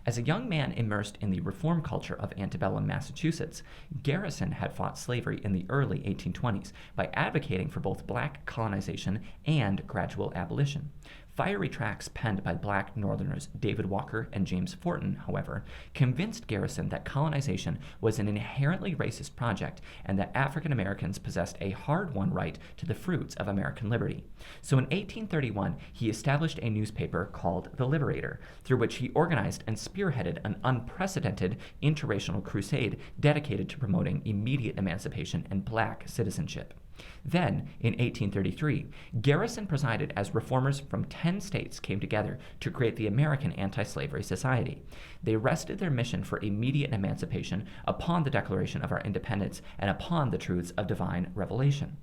S1: As a young man immersed in the reform culture of Antebellum, Massachusetts, Garrison had fought slavery in the early 1820s by advocating for both black colonization and gradual abolition. Fiery tracts penned by black Northerners David Walker and James Forten, however, convinced Garrison that colonization was an inherently racist project and that African Americans possessed a hard-won right to the fruits of American liberty. So in 1831, he established a newspaper called The Liberator, through which he organized and spearheaded an unprecedented interracial crusade dedicated to promoting immediate emancipation and black citizenship. Then, in 1833, Garrison presided as reformers from 10 states came together to create the American Anti-Slavery Society. They rested their mission for immediate emancipation upon the Declaration of our Independence and upon the truths of divine revelation,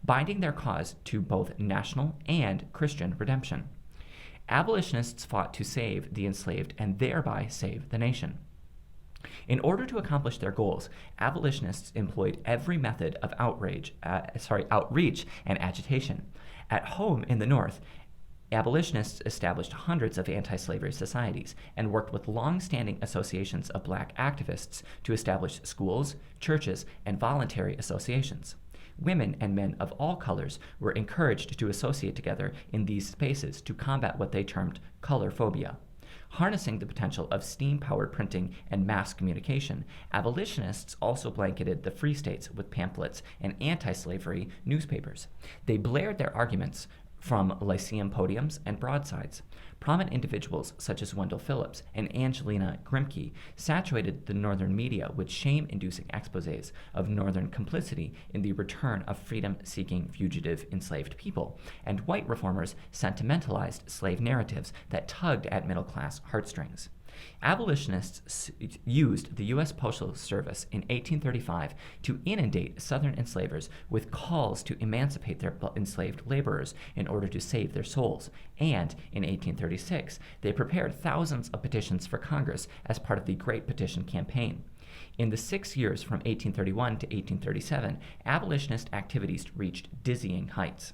S1: binding their cause to both national and Christian redemption. Abolitionists fought to save the enslaved and thereby save the nation. In order to accomplish their goals, abolitionists employed every method of outreach and agitation. At home in the North, abolitionists established hundreds of anti-slavery societies and worked with long-standing associations of black activists to establish schools, churches, and voluntary associations. Women and men of all colors were encouraged to associate together in these spaces to combat what they termed color phobia. Harnessing the potential of steam-powered printing and mass communication, abolitionists also blanketed the free states with pamphlets and anti-slavery newspapers. They blared their arguments from lyceum podiums and broadsides. Prominent individuals such as Wendell Phillips and Angelina Grimke saturated the Northern media with shame-inducing exposés of Northern complicity in the return of freedom-seeking fugitive enslaved people, and white reformers sentimentalized slave narratives that tugged at middle-class heartstrings. Abolitionists used the U.S. Postal Service in 1835 to inundate Southern enslavers with calls to emancipate their enslaved laborers in order to save their souls, and in 1836 they prepared thousands of petitions for Congress as part of the Great Petition Campaign. In the 6 years from 1831 to 1837, abolitionist activities reached dizzying heights.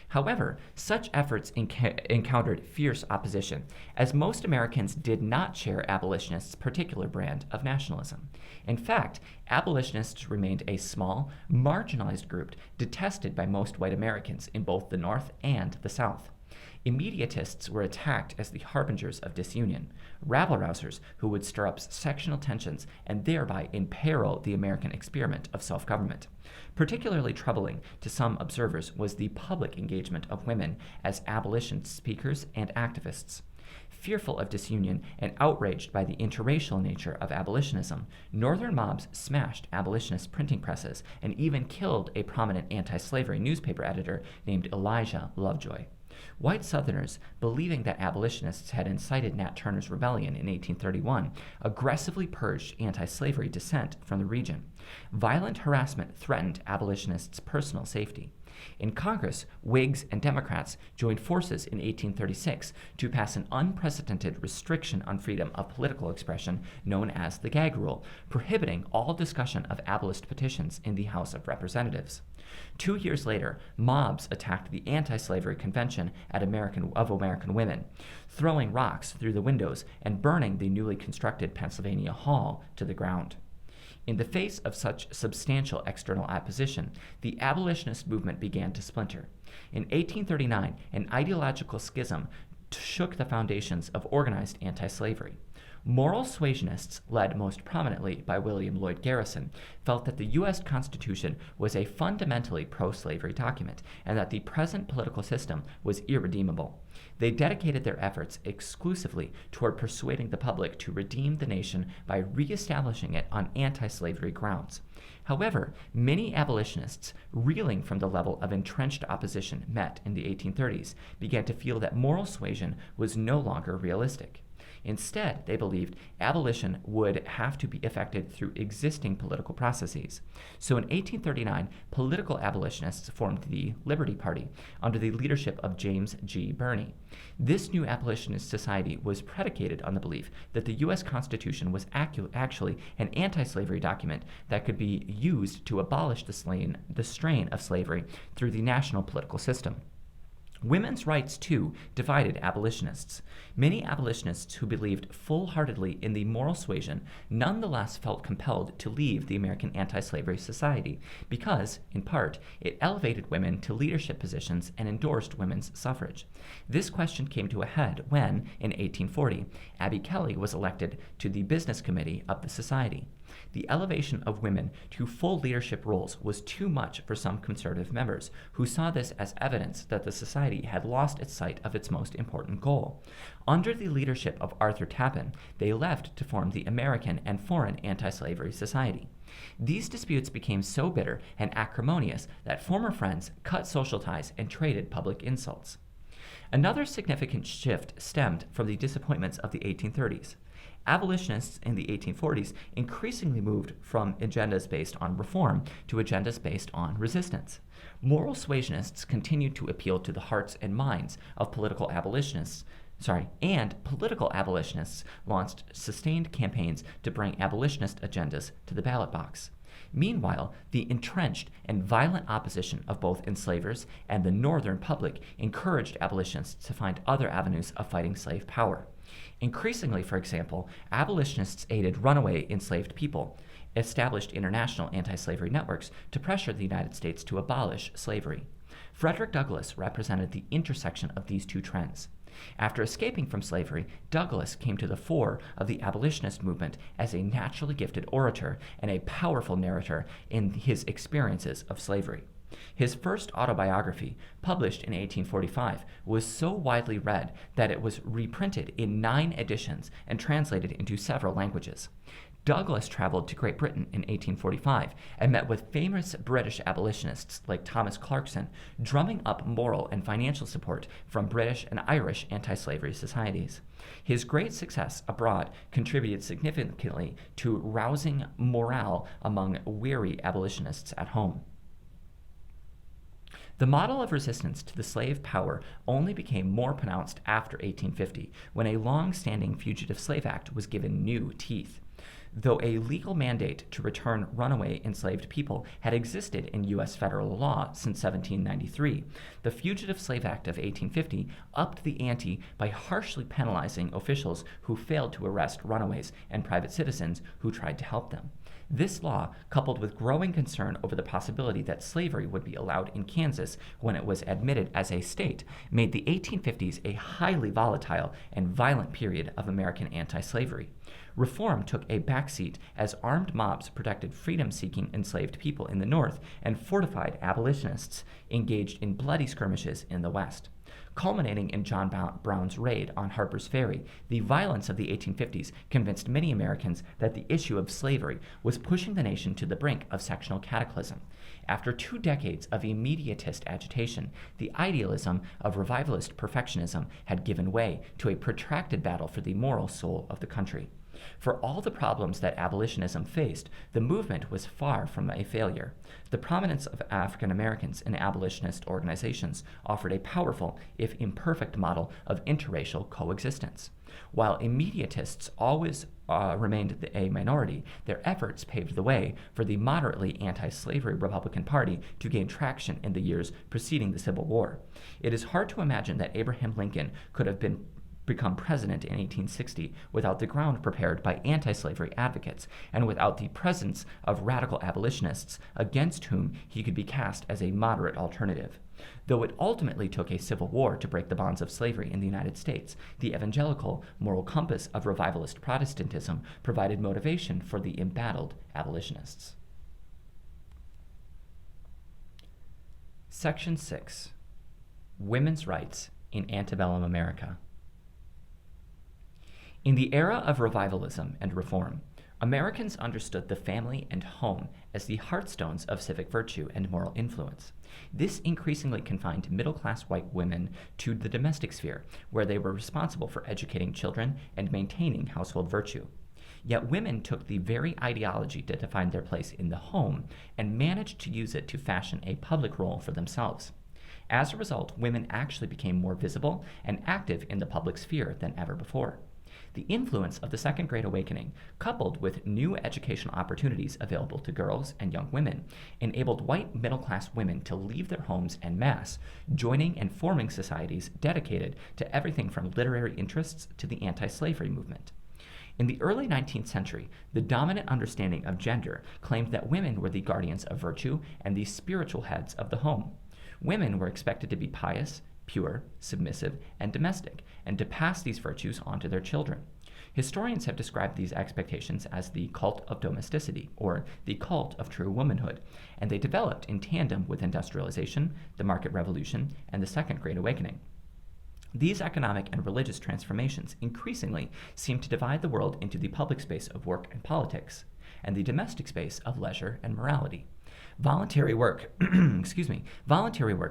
S1: However, such efforts encountered fierce opposition, as most Americans did not share abolitionists' particular brand of nationalism. In fact, abolitionists remained a small, marginalized group detested by most white Americans in both the North and the South. Immediatists were attacked as the harbingers of disunion, rabble-rousers who would stir up sectional tensions and thereby imperil the American experiment of self-government. Particularly troubling to some observers was the public engagement of women as abolition speakers and activists. Fearful of disunion and outraged by the interracial nature of abolitionism, Northern mobs smashed abolitionist printing presses and even killed a prominent anti-slavery newspaper editor named Elijah Lovejoy. White Southerners, believing that abolitionists had incited Nat Turner's rebellion in 1831, aggressively purged anti-slavery dissent from the region. Violent harassment threatened abolitionists' personal safety. In Congress, Whigs and Democrats joined forces in 1836 to pass an unprecedented restriction on freedom of political expression known as the Gag Rule, prohibiting all discussion of abolitionist petitions in the House of Representatives. 2 years later, mobs attacked the Anti-Slavery Convention of American Women, throwing rocks through the windows and burning the newly constructed Pennsylvania Hall to the ground. In the face of such substantial external opposition, the abolitionist movement began to splinter. In 1839, an ideological schism shook the foundations of organized anti-slavery. Moral suasionists, led most prominently by William Lloyd Garrison, felt that the U.S. Constitution was a fundamentally pro-slavery document and that the present political system was irredeemable. They dedicated their efforts exclusively toward persuading the public to redeem the nation by reestablishing it on anti-slavery grounds. However, many abolitionists, reeling from the level of entrenched opposition met in the 1830s, began to feel that moral suasion was no longer realistic. Instead, they believed abolition would have to be effected through existing political processes. So in 1839, political abolitionists formed the Liberty Party under the leadership of James G. Birney. This new abolitionist society was predicated on the belief that the U.S. Constitution was actually an anti-slavery document that could be used to abolish the strain of slavery through the national political system. Women's rights, too, divided abolitionists. Many abolitionists who believed full-heartedly in the moral suasion nonetheless felt compelled to leave the American Anti-Slavery Society because, in part, it elevated women to leadership positions and endorsed women's suffrage. This question came to a head when, in 1840, Abby Kelly was elected to the Business Committee of the Society. The elevation of women to full leadership roles was too much for some conservative members, who saw this as evidence that the society had lost its sight of its most important goal. Under the leadership of Arthur Tappan, they left to form the American and Foreign Anti-Slavery Society. These disputes became so bitter and acrimonious that former friends cut social ties and traded public insults. Another significant shift stemmed from the disappointments of the 1830s. Abolitionists in the 1840s increasingly moved from agendas based on reform to agendas based on resistance. Moral suasionists continued to appeal to the hearts and minds of political abolitionists, launched sustained campaigns to bring abolitionist agendas to the ballot box. Meanwhile, the entrenched and violent opposition of both enslavers and the Northern public encouraged abolitionists to find other avenues of fighting slave power. Increasingly, for example, abolitionists aided runaway enslaved people, established international anti-slavery networks to pressure the United States to abolish slavery. Frederick Douglass represented the intersection of these two trends. After escaping from slavery, Douglass came to the fore of the abolitionist movement as a naturally gifted orator and a powerful narrator in his experiences of slavery. His first autobiography, published in 1845, was so widely read that it was reprinted in 9 editions and translated into several languages. Douglas traveled to Great Britain in 1845 and met with famous British abolitionists like Thomas Clarkson, drumming up moral and financial support from British and Irish anti-slavery societies. His great success abroad contributed significantly to rousing morale among weary abolitionists at home. The model of resistance to the slave power only became more pronounced after 1850, when a long-standing Fugitive Slave Act was given new teeth. Though a legal mandate to return runaway enslaved people had existed in U.S. federal law since 1793, the Fugitive Slave Act of 1850 upped the ante by harshly penalizing officials who failed to arrest runaways and private citizens who tried to help them. This law, coupled with growing concern over the possibility that slavery would be allowed in Kansas when it was admitted as a state, made the 1850s a highly volatile and violent period of American anti-slavery. Reform took a backseat as armed mobs protected freedom-seeking enslaved people in the North and fortified abolitionists engaged in bloody skirmishes in the West. Culminating in John Brown's raid on Harper's Ferry, the violence of the 1850s convinced many Americans that the issue of slavery was pushing the nation to the brink of sectional cataclysm. After 2 decades of immediatist agitation, the idealism of revivalist perfectionism had given way to a protracted battle for the moral soul of the country. For all the problems that abolitionism faced, the movement was far from a failure. The prominence of African Americans in abolitionist organizations offered a powerful, if imperfect, model of interracial coexistence. While immediatists always remained a minority, their efforts paved the way for the moderately anti-slavery Republican Party to gain traction in the years preceding the Civil War. It is hard to imagine that Abraham Lincoln could have become president in 1860 without the ground prepared by anti-slavery advocates and without the presence of radical abolitionists against whom he could be cast as a moderate alternative. Though it ultimately took a civil war to break the bonds of slavery in the United States, the evangelical moral compass of revivalist Protestantism provided motivation for the embattled abolitionists. Section 6. Women's Rights in Antebellum America. In the era of revivalism and reform, Americans understood the family and home as the heartstones of civic virtue and moral influence. This increasingly confined middle-class white women to the domestic sphere, where they were responsible for educating children and maintaining household virtue. Yet women took the very ideology that defined their place in the home and managed to use it to fashion a public role for themselves. As a result, women actually became more visible and active in the public sphere than ever before. The influence of the Second Great Awakening, coupled with new educational opportunities available to girls and young women, enabled white middle-class women to leave their homes en masse, joining and forming societies dedicated to everything from literary interests to the anti-slavery movement. In the early 19th century, the dominant understanding of gender claimed that women were the guardians of virtue and the spiritual heads of the home. Women were expected to be pious, pure, submissive, and domestic, and to pass these virtues on to their children. Historians have described these expectations as the cult of domesticity, or the cult of true womanhood, and they developed in tandem with industrialization, the market revolution, and the Second Great Awakening. These economic and religious transformations increasingly seem to divide the world into the public space of work and politics, and the domestic space of leisure and morality. Voluntary work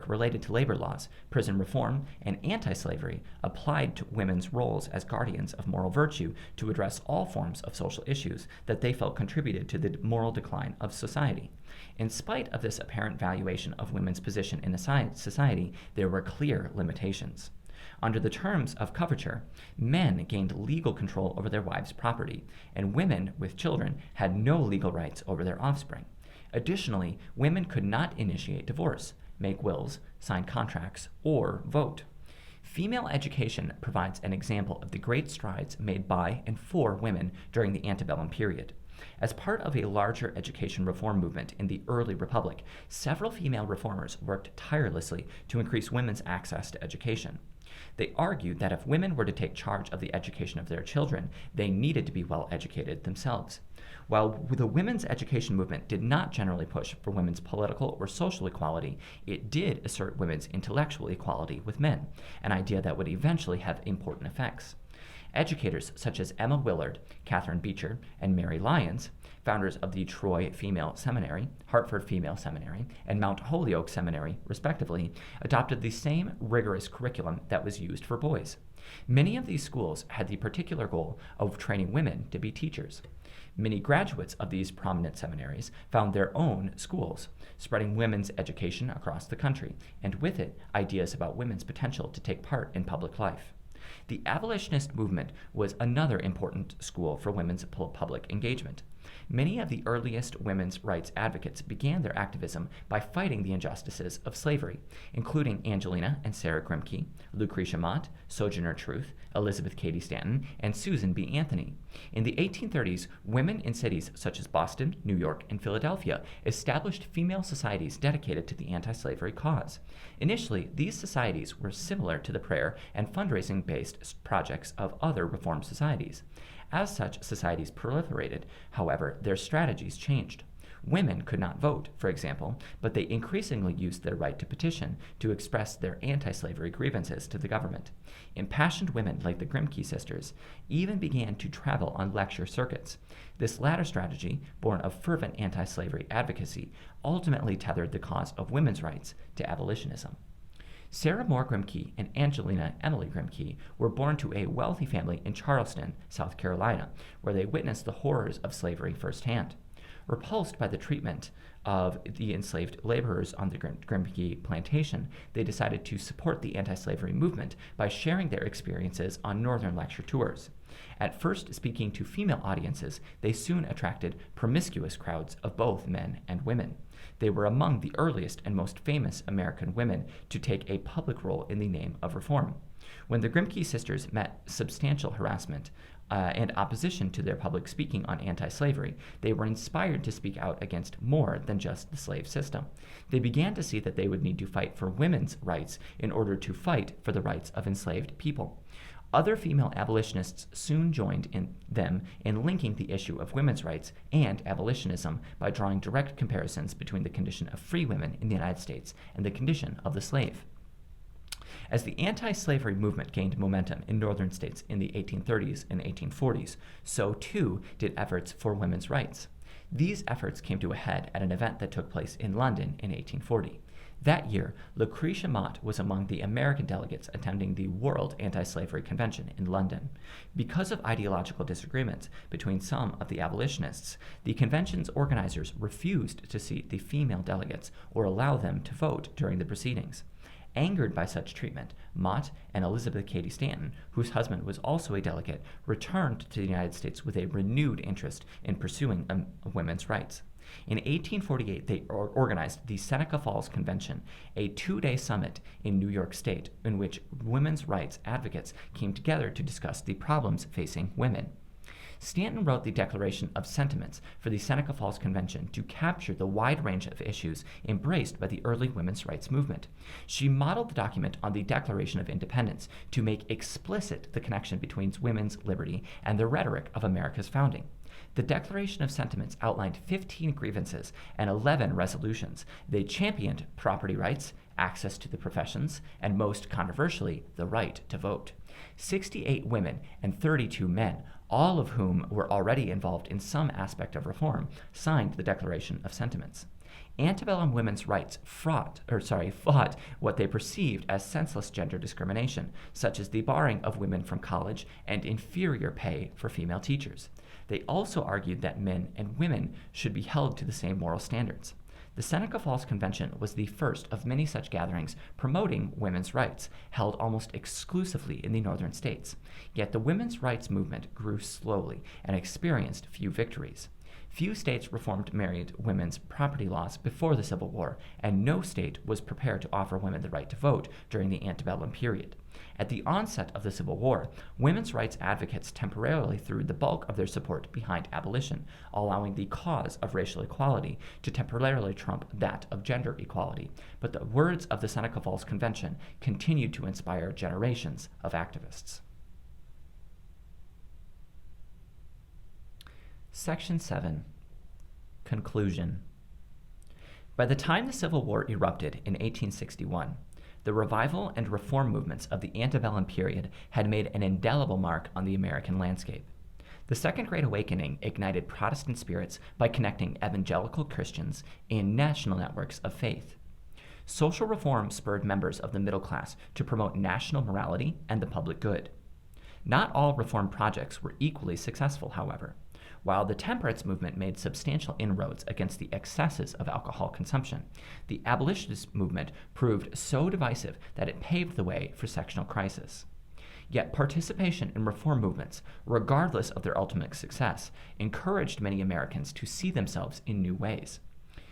S1: related to labor laws, prison reform, and anti-slavery applied to women's roles as guardians of moral virtue to address all forms of social issues that they felt contributed to the moral decline of society. In spite of this apparent valuation of women's position in society, there were clear limitations. Under the terms of coverture, men gained legal control over their wives' property, and women with children had no legal rights over their offspring. Additionally, women could not initiate divorce, make wills, sign contracts, or vote. Female education provides an example of the great strides made by and for women during the antebellum period. As part of a larger education reform movement in the early republic, several female reformers worked tirelessly to increase women's access to education. They argued that if women were to take charge of the education of their children, they needed to be well educated themselves. While the women's education movement did not generally push for women's political or social equality, it did assert women's intellectual equality with men, an idea that would eventually have important effects. Educators such as Emma Willard, Catherine Beecher, and Mary Lyons, founders of the Troy Female Seminary, Hartford Female Seminary, and Mount Holyoke Seminary, respectively, adopted the same rigorous curriculum that was used for boys. Many of these schools had the particular goal of training women to be teachers. Many graduates of these prominent seminaries found their own schools, spreading women's education across the country, and with it, ideas about women's potential to take part in public life. The abolitionist movement was another important school for women's public engagement. Many of the earliest women's rights advocates began their activism by fighting the injustices of slavery, including Angelina and Sarah Grimke, Lucretia Mott, Sojourner Truth, Elizabeth Cady Stanton, and Susan B. Anthony. In the 1830s, women in cities such as Boston, New York, and Philadelphia established female societies dedicated to the anti-slavery cause. Initially, these societies were similar to the prayer and fundraising-based projects of other reform societies. As such societies proliferated, however, their strategies changed. Women could not vote, for example, but they increasingly used their right to petition to express their anti-slavery grievances to the government. Impassioned women like the Grimke sisters even began to travel on lecture circuits. This latter strategy, born of fervent anti-slavery advocacy, ultimately tethered the cause of women's rights to abolitionism. Sarah Moore Grimke and Angelina Emily Grimke were born to a wealthy family in Charleston, South Carolina, where they witnessed the horrors of slavery firsthand. Repulsed by the treatment of the enslaved laborers on the Grimke plantation, they decided to support the anti-slavery movement by sharing their experiences on northern lecture tours. At first speaking to female audiences, they soon attracted promiscuous crowds of both men and women. They were among the earliest and most famous American women to take a public role in the name of reform. When the Grimke sisters met substantial harassment and opposition to their public speaking on anti-slavery, they were inspired to speak out against more than just the slave system. They began to see that they would need to fight for women's rights in order to fight for the rights of enslaved people. Other female abolitionists soon joined them in linking the issue of women's rights and abolitionism by drawing direct comparisons between the condition of free women in the United States and the condition of the slave. As the anti-slavery movement gained momentum in northern states in the 1830s and 1840s, so too did efforts for women's rights. These efforts came to a head at an event that took place in London in 1840. That year, Lucretia Mott was among the American delegates attending the World Anti-Slavery Convention in London. Because of ideological disagreements between some of the abolitionists, the convention's organizers refused to seat the female delegates or allow them to vote during the proceedings. Angered by such treatment, Mott and Elizabeth Cady Stanton, whose husband was also a delegate, returned to the United States with a renewed interest in pursuing women's rights. In 1848, they organized the Seneca Falls Convention, a two-day summit in New York State in which women's rights advocates came together to discuss the problems facing women. Stanton wrote the Declaration of Sentiments for the Seneca Falls Convention to capture the wide range of issues embraced by the early women's rights movement. She modeled the document on the Declaration of Independence to make explicit the connection between women's liberty and the rhetoric of America's founding. The Declaration of Sentiments outlined 15 grievances and 11 resolutions. They championed property rights, access to the professions, and most controversially, the right to vote. 68 women and 32 men, all of whom were already involved in some aspect of reform, signed the Declaration of Sentiments. Antebellum women's rights fought what they perceived as senseless gender discrimination, such as the barring of women from college and inferior pay for female teachers. They also argued that men and women should be held to the same moral standards. The Seneca Falls Convention was the first of many such gatherings promoting women's rights, held almost exclusively in the northern states. Yet the women's rights movement grew slowly and experienced few victories. Few states reformed married women's property laws before the Civil War, and no state was prepared to offer women the right to vote during the Antebellum period. At the onset of the Civil War, women's rights advocates temporarily threw the bulk of their support behind abolition, allowing the cause of racial equality to temporarily trump that of gender equality. But the words of the Seneca Falls Convention continued to inspire generations of activists. Section 7. Conclusion. By the time the Civil War erupted in 1861, the revival and reform movements of the antebellum period had made an indelible mark on the American landscape. The Second Great Awakening ignited Protestant spirits by connecting evangelical Christians in national networks of faith. Social reform spurred members of the middle class to promote national morality and the public good. Not all reform projects were equally successful, however. While the temperance movement made substantial inroads against the excesses of alcohol consumption, the abolitionist movement proved so divisive that it paved the way for sectional crisis. Yet participation in reform movements, regardless of their ultimate success, encouraged many Americans to see themselves in new ways.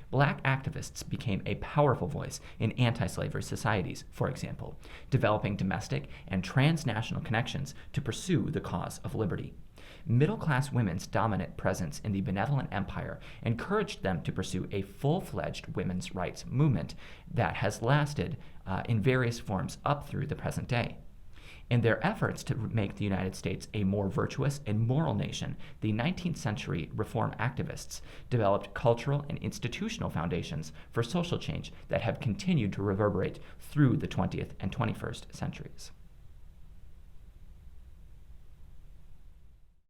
S1: Black activists became a powerful voice in anti-slavery societies, for example, developing domestic and transnational connections to pursue the cause of liberty. Middle-class women's dominant presence in the Benevolent Empire encouraged them to pursue a full-fledged women's rights movement that has lasted in various forms up through the present day. In their efforts to make the United States a more virtuous and moral nation, the 19th century reform activists developed cultural and institutional foundations for social change that have continued to reverberate through the 20th and 21st centuries.